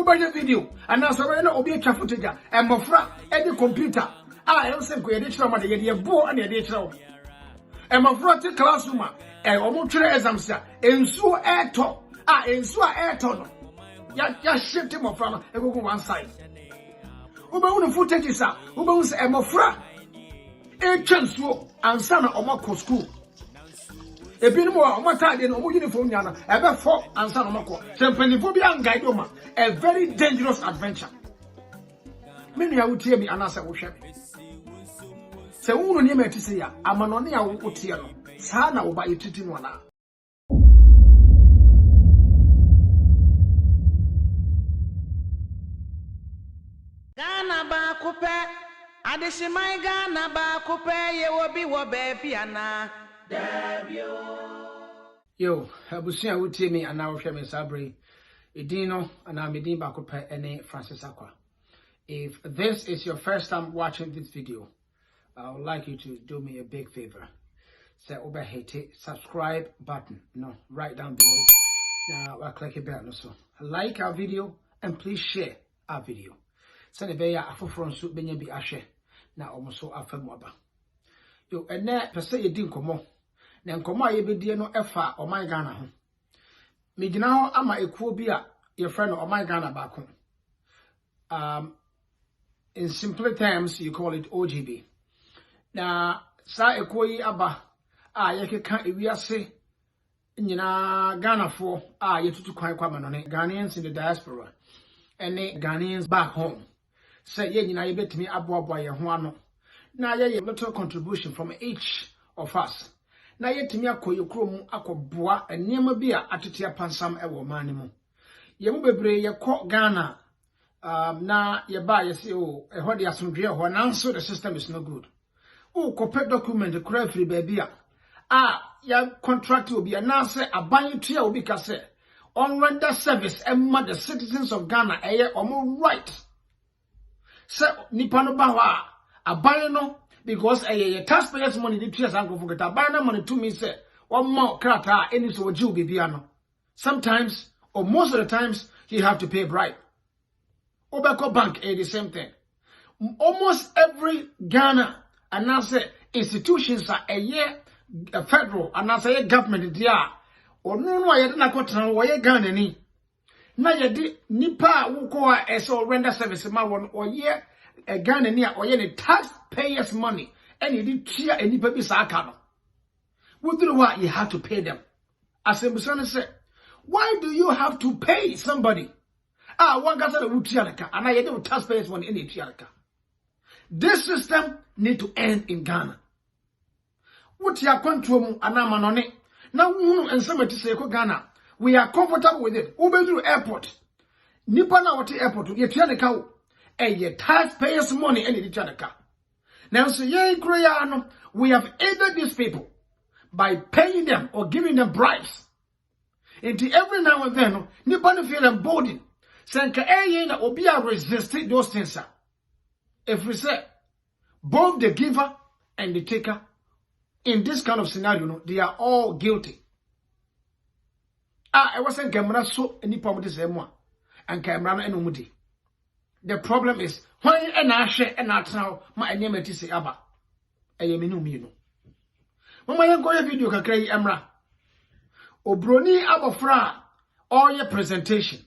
Ubaya video, and now so I know Obi Chafutaja, and Mofra, any computer. I also go a digital mother, a bow and a digital. And Mofra to classroom, and almost exams, and so air talk, and so air talk. Ya shift him from and go one side. Uba footage, sir, Uba and Mofra, a chance and son of Moko school. A bit more on what I did on uniform yana, ever fought and son of Moko. Champagnephobia and Guidoma, a very dangerous adventure. Many I would hear me and answer worship. So, who near me to say, I'm an only I would hear. Sana will buy you to one. Ghana ba kupe, adeshimai Ghana ba kupe, ye wobi wobe piana. Yo, Abusia would tell me and now share me Sabri, Edino, and I'm Medin Bakupe, and Francis Aqua. If this is your first time watching this video, I would like you to do me a big favor. Say over hate subscribe button, right down below. Now I'll click a button also. Like our video and please share our video. Send a bear a front suit be ashe. Now almost so after Moba. Yo, and that per se you didn't come on. Then come on, you be dear no effort or my Ghana. Me now, I'm a cool beer, your friend or my Ghana back home. In simpler terms, you call it OGB. Now, sa ekoi aba, yeke kan ewiase, Ghana for, yetutu kwan kwa manone, Ghanaians in the diaspora, and Ghanaians back home. Say, ye bet me abwa ye huano. Now, ye a little contribution from each of us. Na yetimi akoye kromu akobua enema bia atetea pansam ewo manimo ye mu bebre ye ko Ghana na ye ba ye se o ehode asomdwe ho nanso the system is no good o kope document kura free baby ya contract obi na se aban tua obi ka se on render service emma the citizens of Ghana eye omo right se nipa no ba ho aban no because a taxpayers money the tears and go for get a money to me say one more krata any so Jew bibiano. Sometimes or most of the times you have to pay bribe. Obeko Bank the same thing. Almost every Ghana and now say institutions are a federal and now say government there or no I didn't go why Ghana ni. Na ye nipa who go as render service ma one or year a Ghana near or any taxpayers' money, and you did cheer any baby sarcano. What do you have to pay them? As a son said, why do you have to pay somebody? One got a Wutianaka, and I don't taxpayers money in Tianaka. This system need to end in Ghana. What you are control anamanone. Now, and somebody say, Ghana, we are comfortable with it. Over to airport. Nipana what airport, you Tianaka. A taxpayers' money and each other car. Now, so we have aided these people by paying them or giving them bribes. Into every now and then, nobody feel emboldened. Sanka Ayana or be resisting those things. If we say both the giver and the taker in this kind of scenario, they are all guilty. I wasn't camera so any problem the same one and camera and umudi. The problem is when and I share and not now my name is say Abba. I am in Umino. Mama, you go video can create Emra. Obroni Abafra all your presentation.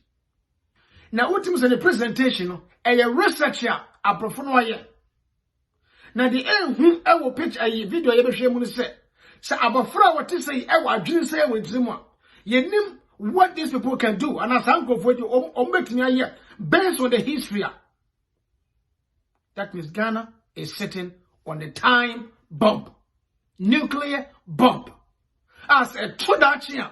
Now, what is the presentation? A researcher a profound. Now, the end who I will pitch a video ever shame when say. So, Abafra, what is say, I will dream say with someone. You know what these people can do, and as uncle for you, here. Based on the history, that means Ghana is sitting on the time bomb, nuclear bomb. As a Todachia,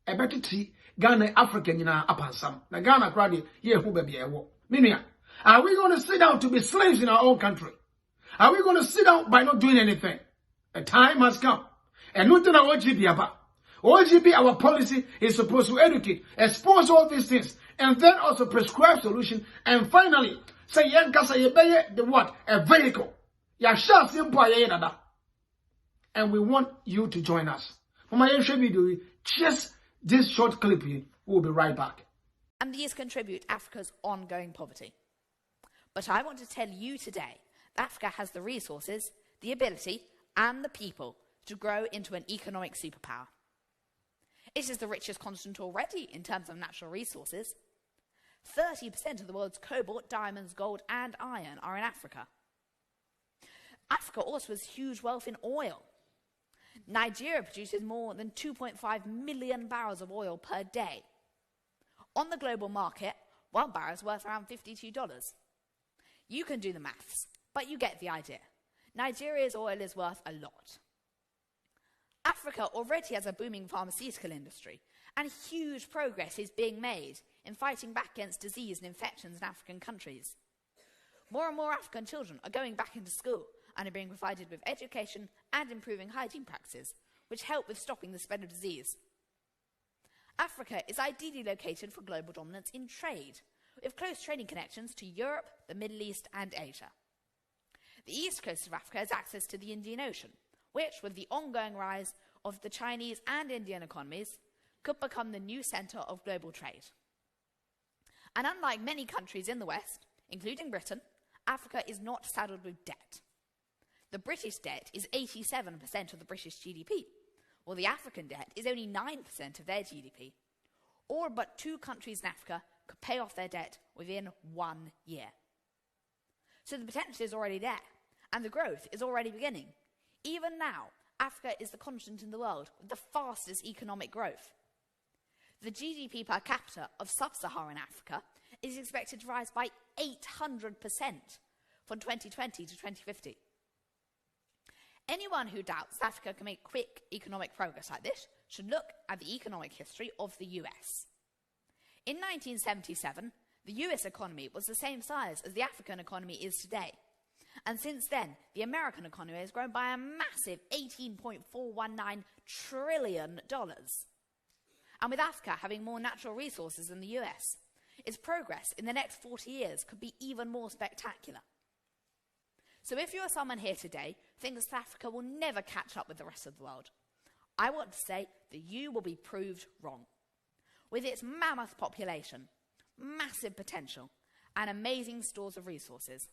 a better tea, Ghana African in our upper some. The Ghana crowd here who be a war. Meaning, are we going to sit down to be slaves in our own country? Are we going to sit down by not doing anything? A time has come. And nothing our OGB about. OGB, our policy is supposed to educate, expose all these things, and then also prescribe solution. And finally, say yankasa yebeye the what? A vehicle. Ya sha simple yeda. And we want you to join us. Mama, you should be doing just this short clip. We'll be right back. and these contribute to Africa's ongoing poverty. But I want to tell you today that Africa has the resources, the ability, and the people to grow into an economic superpower. It is the richest continent already in terms of natural resources. 30% of the world's cobalt, diamonds, gold, and iron are in Africa. Africa also has huge wealth in oil. Nigeria produces more than 2.5 million barrels of oil per day. On the global market, 1 barrel is worth around $52. You can do the maths, but you get the idea. Nigeria's oil is worth a lot. Africa already has a booming pharmaceutical industry, and huge progress is being made in fighting back against disease and infections in African countries. More and more African children are going back into school and are being provided with education and improving hygiene practices, which help with stopping the spread of disease. Africa is ideally located for global dominance in trade, with close trading connections to Europe, the Middle East, and Asia. The east coast of Africa has access to the Indian Ocean, which, with the ongoing rise of the Chinese and Indian economies, could become the new centre of global trade. And unlike many countries in the West, including Britain, Africa is not saddled with debt. The British debt is 87% of the British GDP, while the African debt is only 9% of their GDP. All but 2 countries in Africa could pay off their debt within 1 year. So the potential is already there, and the growth is already beginning. Even now, Africa is the continent in the world with the fastest economic growth. The GDP per capita of sub-Saharan Africa is expected to rise by 800% from 2020 to 2050. Anyone who doubts that Africa can make quick economic progress like this should look at the economic history of the US. In 1977, the US economy was the same size as the African economy is today. And since then, the American economy has grown by a massive $18.419 trillion. And with Africa having more natural resources than the US, its progress in the next 40 years could be even more spectacular. So if you are someone here today who thinks that Africa will never catch up with the rest of the world, I want to say that you will be proved wrong. With its mammoth population, massive potential, and amazing stores of resources,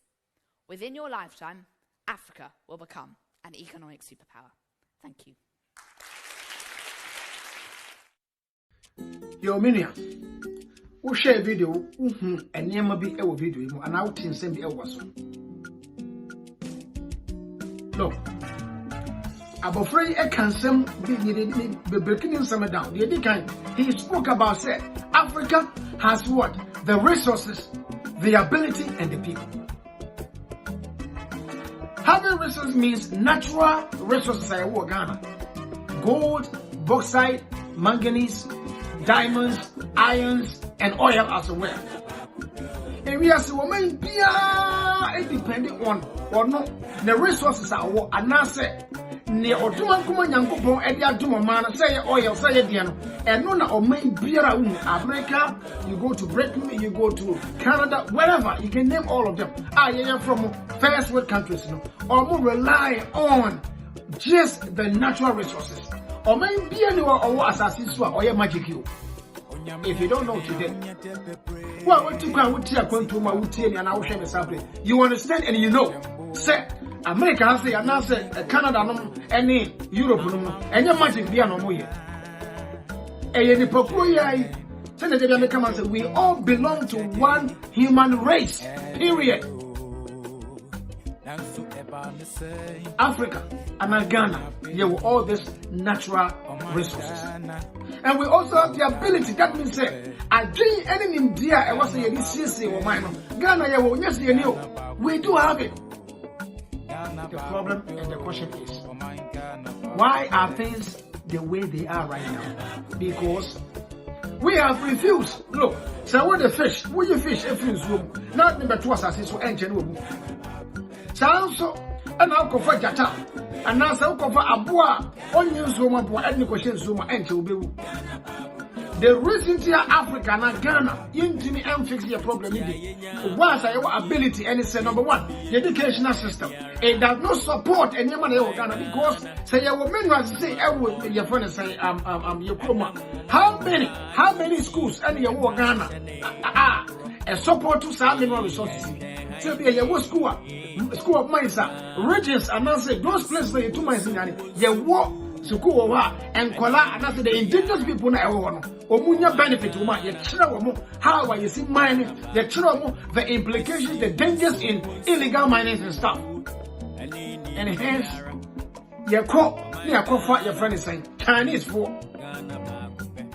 within your lifetime, Africa will become an economic superpower. Thank you. Yo, Minia, we share video, and never be a video, and out in send the was. Look, I'm afraid I can't be breaking some down. The other kind, he spoke about said Africa has what? The resources, the ability, and the people. Having resources means natural resources like Ghana. Gold, bauxite, manganese, diamonds, irons, and oil as well. And we are so many depending on or not the resources are what and now say near Ottoman Kumanyanko and Yaduma man say oil, say Diano, and no or main beer America, you go to Britain, you go to Canada, wherever, you can name all of them. I am from first world countries, or more rely on just the natural resources. Or main beer or what assassin or your magic you. If you don't know today, well, what you can and I'll share the sample. You understand and you know. Say, America has the answer, Canada, any Europe, and your magic be no more. And the Papuya, Senator American and say, we all belong to one human race, period. Africa and Ghana, you have all these natural resources. And we also have the ability, that means say, I drink any in India, I was saying this or mine. Ghana, yes, you know, we do have it. The problem and the question is, why are things the way they are right now? Because we have refused. Look, so what the fish, what you fish, if you zoom, not number 2 assassins or engine. So also, and I'll go for Jata, and now so go for Abua, on you zoom up, and question zoom, and you'll be. The reason to Africa and Ghana, intimi and fix your problem. Once I have ability, and it's number one, the educational system. It does not support any money in Ghana because say your women was say I will your friend and say your chroma. How many schools and your Ghana a support to some mineral resources. So be a school of mines regions and now say those places where you two mines in your war. School and Kola and after the indigenous people na Omunya benefit woman, how you see mining, the implications, the dangers in illegal mining and stuff. And hence, your fight your friend is saying Chinese for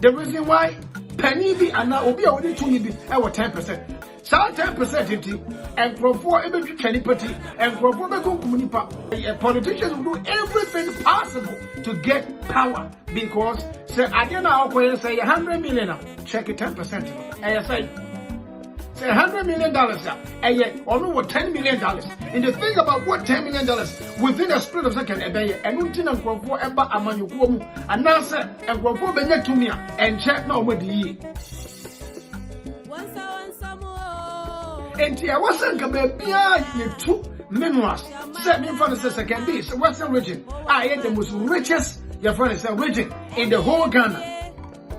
the reason why penny be and now be only 10%. So 10% and for every Chinese party and for politicians will do everything possible to get power because say I didn't know say 100 million check it 10% and I say $100 million and yet only $10 million and the thing about what $10 million within a split of second and until and for ever among you and now say and for Benya to me and check now with the and I wasn't you two minerals. Set me for the second base, Western region. I am the most richest your friend is region in the whole Ghana.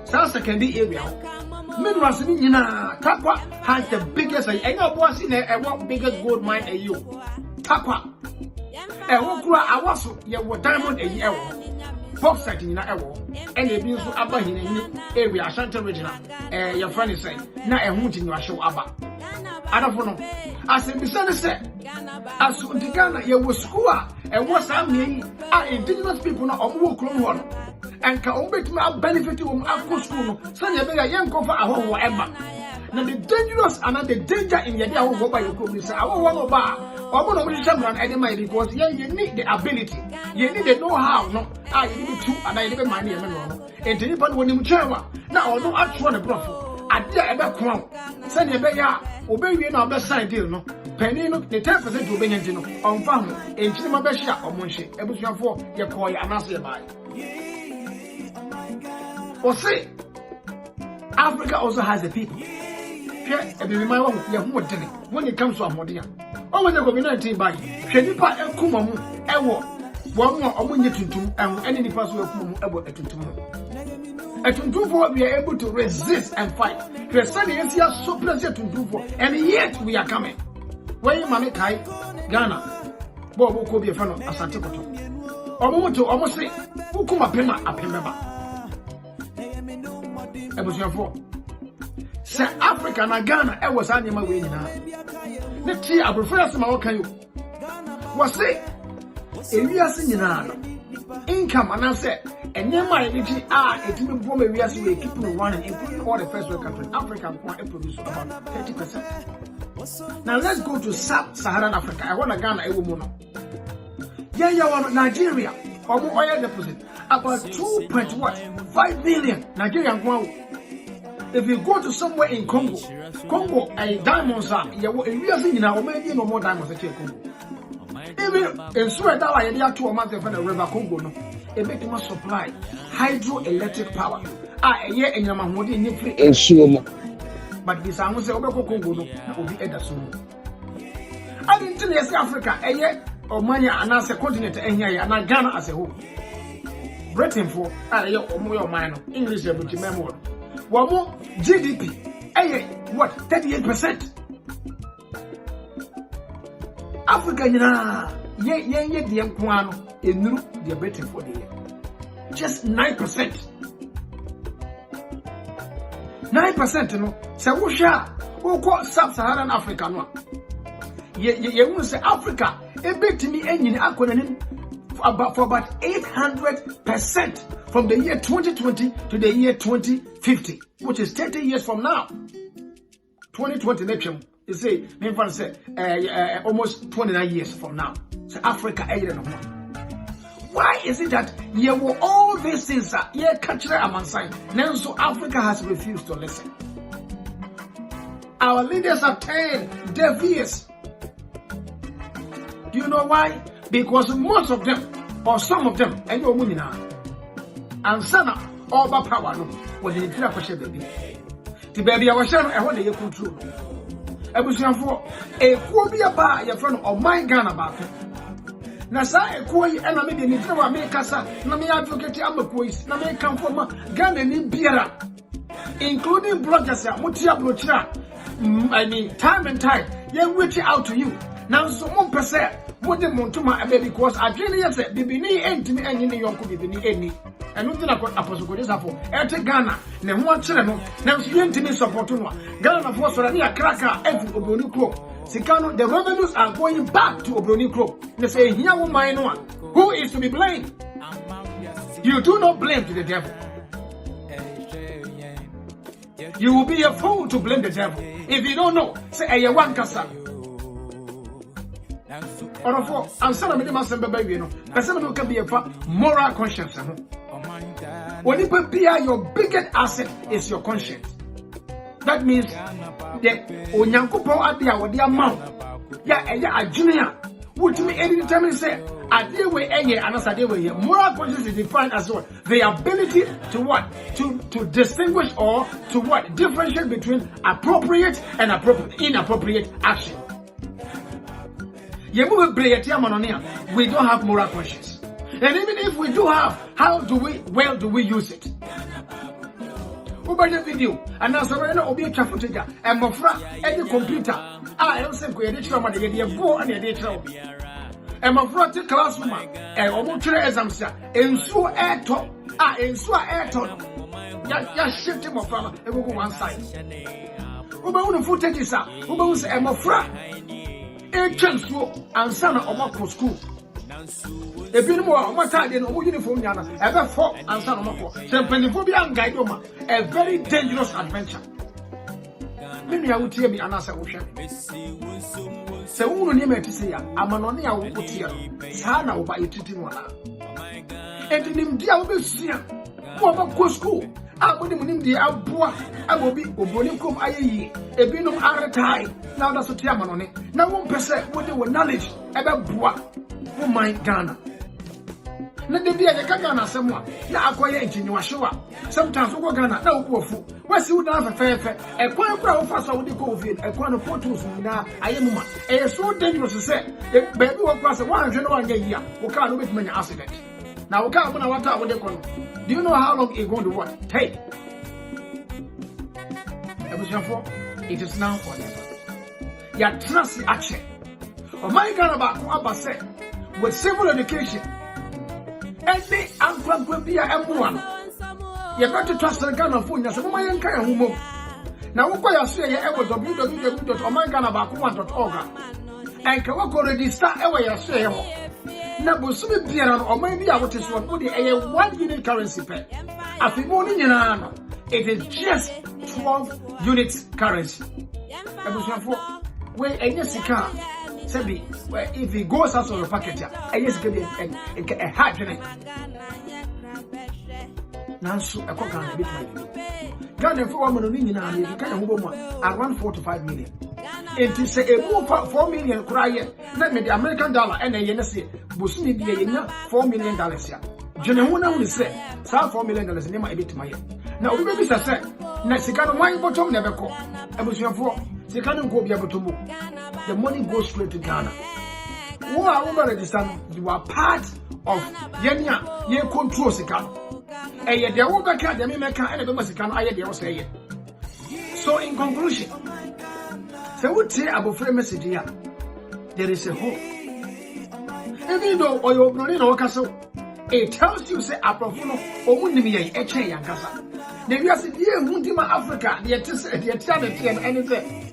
South Secondary area. Minerals in Takwa has the biggest I know what's in a what biggest gold mine a you. Takwa. A wokura awaso ye wo diamond a year. Bauxite in a and they been so abba in area Ashanti region. Your friend is saying, now a hoot in your show abba. I don't know. As in the said, as in the Ghana, you was school, and what's happening are indigenous people now of work one and can make me benefit from our school. So you better young go for a whole whatever. Now the dangerous and the danger in your day go by your community. I won't want to bar. I want to reach someone at the mind because you need the ability, you need the know-how. No, I need to, and I never mind. And to anybody when you travel now, although I try to bluff. I dare ever crown. Send your bear, obey you now best side deal, no. Penny, no, the 10% to be no, on farm, and Chima Besha or Munshi, able to afford your boy and answer by. Or say, Africa also has a people. Here, and be my own, when it comes to Amodia. Oh, when the COVID-19 by Shedipa and Kumamu, and what? One more, or when you to and any person will come about it to and to do for we are able to resist and fight. Christianity is so pleasant to do for, and yet we are coming. Where you Mami Kai, Ghana, Bobo could be a fan of Asante Koto. Almost say, Ukuma Pema, a Pemba. I was your fault. Say Africa and Ghana, I was animal way now. Next year, I prefer some more can you. Was say, if we are singing income, and I said, and then my energy it's even from a real way, keeping running, including all the first world countries. Africa produce about 30%. Now let's go to Sub-Saharan Africa. I want to Ghana a woman. Yeah, you want Nigeria, or more oil deposit, about 2.5 billion Nigerian guano. If you go to somewhere in Congo, a diamonds are, you will real now, maybe no more diamonds at Congo. Even in Sweden, I had 2 months of the river Congo. No, it makes them supply hydroelectric power. A year in Yamamodi in free and sure. But this I was over Congo, no, will be Ederson. I didn't tell you Africa, a year or money and as a continent, and here, and Ghana as a whole. Britain for a year or more minor English, which you memoir. One more GDP, a year, what, 38%. Africa, ye the Yankwano, in New, the Britain for the year. Just 9%. 9%, you know. So, who call Sub-Saharan Africa? No, you will say Africa, a bit to me, and in acronym for about 800% from the year 2020 to the year 2050, which is 30 years from now. 2020 election. You see, almost 29 years from now. So Africa, why is it that you will all these things are here cultural among sign? Now, so Africa has refused to listen. Our leaders are 10 deaf ears. Do you know why? Because most of them, or some of them, and you're winning now. And Sana, all power, no, wɔde ne tira kɔhyɛ baabi ti baabi a wɔhyɛ no ɛhɔ na yɛ control abusuafo ekuo bi aba a yɛfrɛ no ɔman Ghana baako na saa ekuo yi ɛna me de ne tira wa me kasa na me advocate amakuo yi na me kamfo ma Ghana ni biara including bloggers a motia blochira I mean time and time yɛn reach out to you now so mo pese mo de montuma ebe because adwene yɛ sɛ bibini entimi enyi ne yonko bibini eni ɛno nti na apostle Kodesafo ɛte Ghana ne ho akyere no na so yɛntimi support no Ghana for so na kraka efu Obroni Kro sika no the revenues are going back to Obroni Kro ne say hia wo man no who is to be blamed? You do not blame to the devil. You will be a fool to blame the devil if you don't know. Say a one kasa. Or for answer me must be you know. Person can be a moral conscience. When you prepare, your biggest asset is your conscience. That means the onyankopo adia wo dia ma. Ya a junior. Which me any time say idea way another way. Moral conscience is defined as what? The ability to what? To distinguish or to what? Differentiate between appropriate and inappropriate action. We don't have moral conscience. And even if we do have, how do we use it? Over the video, and as I know, be a traffic and Mofra, any computer. I also create a trauma, the go and the trouble. And Mofra take classroom, and almost exams, and so air top, and so air top. Ya shift him from and go one side. Uba footage is up, Uba was a Mofra, a chance and son of Moko school. A bit more on my side in a uniform, Yana, ever fought and son of Moko. Semphobia and Gaidoma, a very dangerous adventure. Maybe I would hear me an answer ocean. So, who name it to say, I'm an only I will put here. Sana will buy it to one. And in him, dear, will see him. What about school? I will be in the Abua. I will be Obonikum Aye, a bit of other time. Now that's what I'm on it. Now 1% with your knowledge about Bua. Oh my Ghana. Let the be a Ghana someone. Ya acquire engineer show. Sometimes we go Ghana, no woeful. What's you down for fair? A quite proud fast with the COVID, a quite of photos now. I am a so dangerous to say. If baby will pass 101 year, we can't make many accident. Now we can't put our time with the con. Do you know how long it's going to work? Take. It is now or never. Ya trust action. Oh my God, about say with civil education. Any uncle could be a M1. You got to trust the Ghana phone. You're some young kind of woman. Now, what I say, I was www.omanganabakuman.org. And can work already start away your say. Now, but soon be around or maybe I want to swap for the 1 unit currency pair. After morning, it is just 12 units currency. I was for where any car. If he goes out of the packet, I just give it a hard journey. Now, so a cock and a bit like Ghana for 1 million, you can't move around 4 to 5 million. And to say a move for 4 million cry, let me the American dollar and a yenesi, Busumi be a $4 million here. Jenna only said, $4 million in my bit my head. Now, we may say, Nexicano wine bottom never call. I was your four. They can't go be able to move. The money goes straight to Ghana. Who are over the you are part of Yenya, ye control Sikano. And yet, the Oga can't, the Mimaka, and the Mexican, I had say it. So, in conclusion, so we say about free message here, there is a hope. Even though Oyo Brunino Castle, it tells you, say, Aprofuno, or Wundimia, a chain and Casa. The US Mundima Africa, the eternity and anything.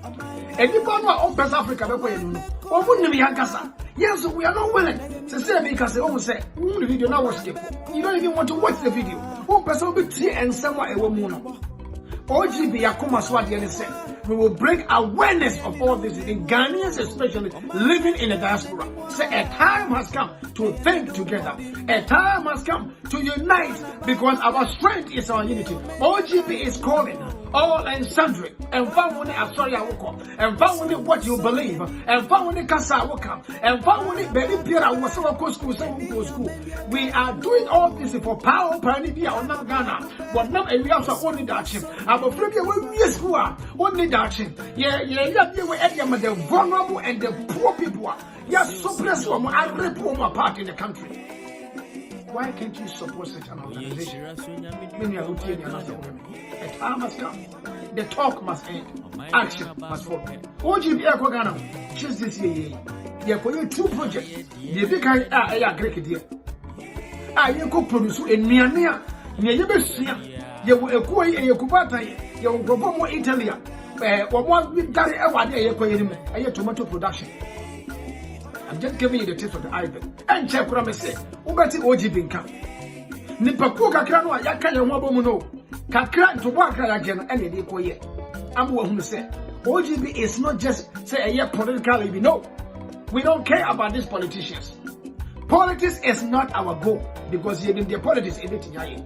And you can't know West Africa, or wouldn't be Ankasa. Yes, we are not willing to say because they almost say, the video now was skip. You don't even want to watch the video. One person will be here and somewhere a woman. OGB Akuma Swati and say, we will bring awareness of all this in Ghanaians, especially living in the diaspora. Say a time has come to think together. A time has come to unite because our strength is our unity. OGB is calling. all and sundry, and found when I'm sorry I will and found when what you believe, and found when the Casa will come, and found when it baby Pierre was so school, school. We are doing all this for power, Panibia, or not Ghana. But now we also only that I'm afraid you will be a school, only that yeah, you were at the vulnerable and the poor people. Yes, suppress one, I rip one part in the country. Why can't you support such an organization? Many are looking at another women. The time must come. The talk must end. Action must follow. OGB Ghana, just this year, you have 2 projects. The big I Greek deal. You could produce in Myanmar, near Yabesia. You will acquire a Kubata, you will go more Italy. Or one big daddy, a tomato production. I'm just giving you the tip of the iceberg. And check what I'm saying. Ubati OGB come. Nipaku kakra no ayaka ye ho abomu no. Kakra to bo akra again and dey koye. I'm who say OGB is not just say a political leader. No. We don't care about these politicians. Politics is not our goal because you in the politics anything yaye.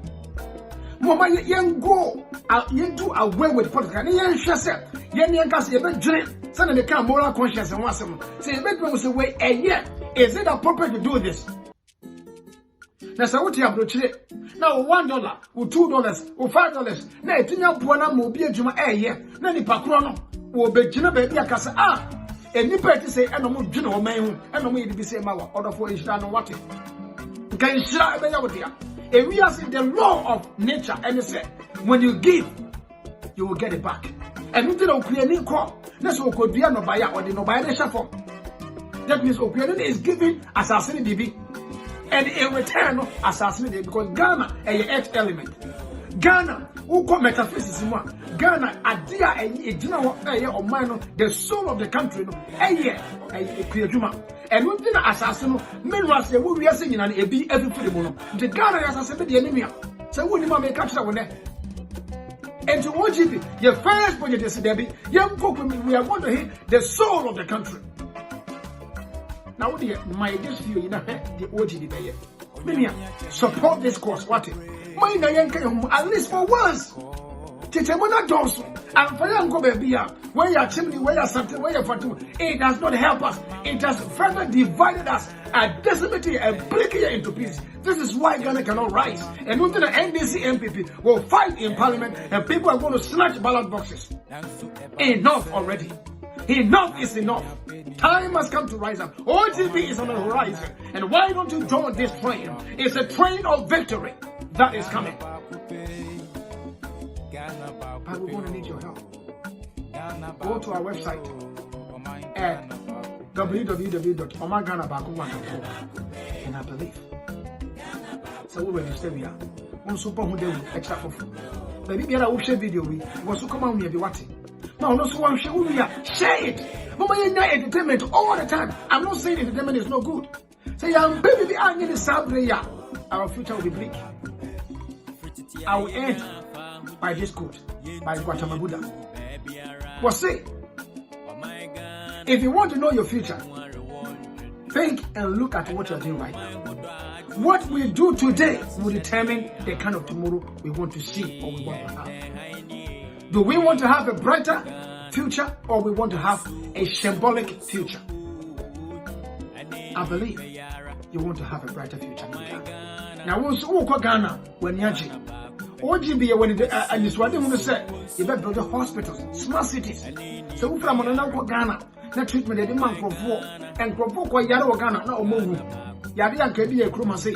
Mama yen go yen do away with politics. Yen hwe say yen kase ye be dwene. Say they can moral conscience and want some. Say make me say wait a year. Is it appropriate to do this? Now say what you approach it. Now $1, or $2, or $5. Now it nya po na mo bi adwuma a year. Na nipa kro no wo be gina ba bia kasa nipa ti say e no mo dwene o man hu. E no mo yidi bi say ma wa order for Israel no what? Kan Israel e be ya wo dia. And we are saying the law of nature and say when you give you will get it back. And we don't create any crop. That's what could be no buyer or the no buyer form. That means Okuyanin is giving assassin DB. And in return, assassin DB because Ghana is a earth element. Ghana, who come metaphysics in one. Ghana, idea a general or minor, the soul of the country, a year, a Kuyajuma. And we did assassin, men was the we are singing and a be every mono. The Ghana assassin the enemy. So we didn't make capture one there. And to OGB, your first budget is Debbie, young folk, we are going to hit the soul of the country. Now, what do you, my this view, you know, the OGB there. Many support this course, what? Mine, at least for once. Titemona Johnson, and for young go baby, where you are chimney, where you are something, where you are fatu, it does not help us. It has further divided us and decimated and breaking it into pieces. This is why Ghana cannot rise. And until the NDC MPP will fight in parliament and people are going to snatch ballot boxes. Enough already. Enough is enough. Time has come to rise up. OGB is on the horizon. And why don't you join this train? It's a train of victory that is coming. But we're going to need your help. Go to our website at www.omaganabakuman.com and I believe. So we register we are. On super who they will extra for free. Baby, we are a video. We was so come on here be watching. Now, no so one share we are. Share it. Mama, you need entertainment all the time. I'm not saying entertainment is no good. Say, young baby, I need a sabre. Our future will be bleak. I will end by this quote by Gautama Buddha. But say, if you want to know your future, think and look at what you're doing right now. What we do today will determine the kind of tomorrow we want to see or we want to have. Do we want to have a brighter future or we want to have a symbolic future? I believe you want to have a brighter future. Now, once you go Ghana, when you're OGB, when it's what they want to say, you better build hospitals, smart cities. So, we from Ghana, that treatment, they demand for 4 and provoke Yaro Ghana, no more. Yadian can be a crew, say.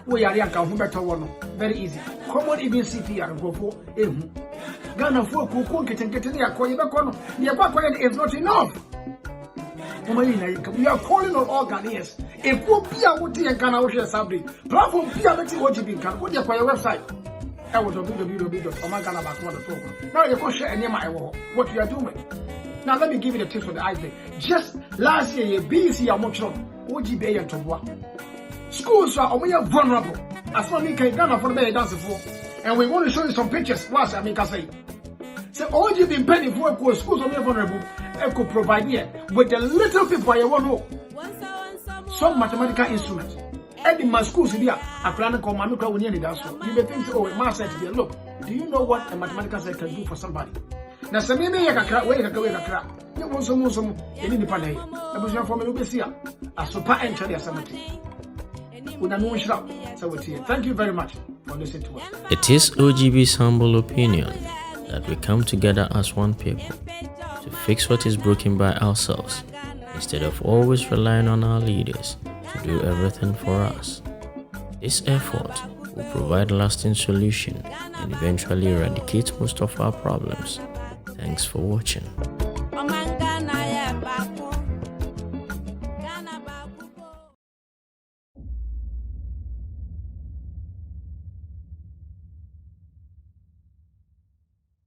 We are young, better one. Very easy. Common even CPR and go for Ghana for Cook and getting the Akoya. The Akoya is not enough. We are calling on all Ghanaians. If we be a woody and Ghana Ocean Sabri, platform PRT OGB can go to your website. I will www.omaganabakuman.com. Now you can share any my what you are doing. Now let me give you the tips for the iceberg. Just last year, BC Amochon, OGB and Toboa. Schools are vulnerable. As for me, Ghana for the dance for. And we want to show you some pictures. What I mean, I say. So OGB penny for schools are vulnerable. I could provide here with the little people I want to know. Some mathematical instruments. And in my schools here, I plan to come and look at when you need that. You may think, oh, it must say to be look. Do you know what a mathematical set can do for somebody? Now, some me kakra, we kakra. You want some, any dependent. I was your family, we see a super entry as something. Thank you very much for listening to us. It is OGB's humble opinion that we come together as one people to fix what is broken by ourselves instead of always relying on our leaders to do everything for us. This effort will provide lasting solution and eventually eradicate most of our problems. Thanks for watching.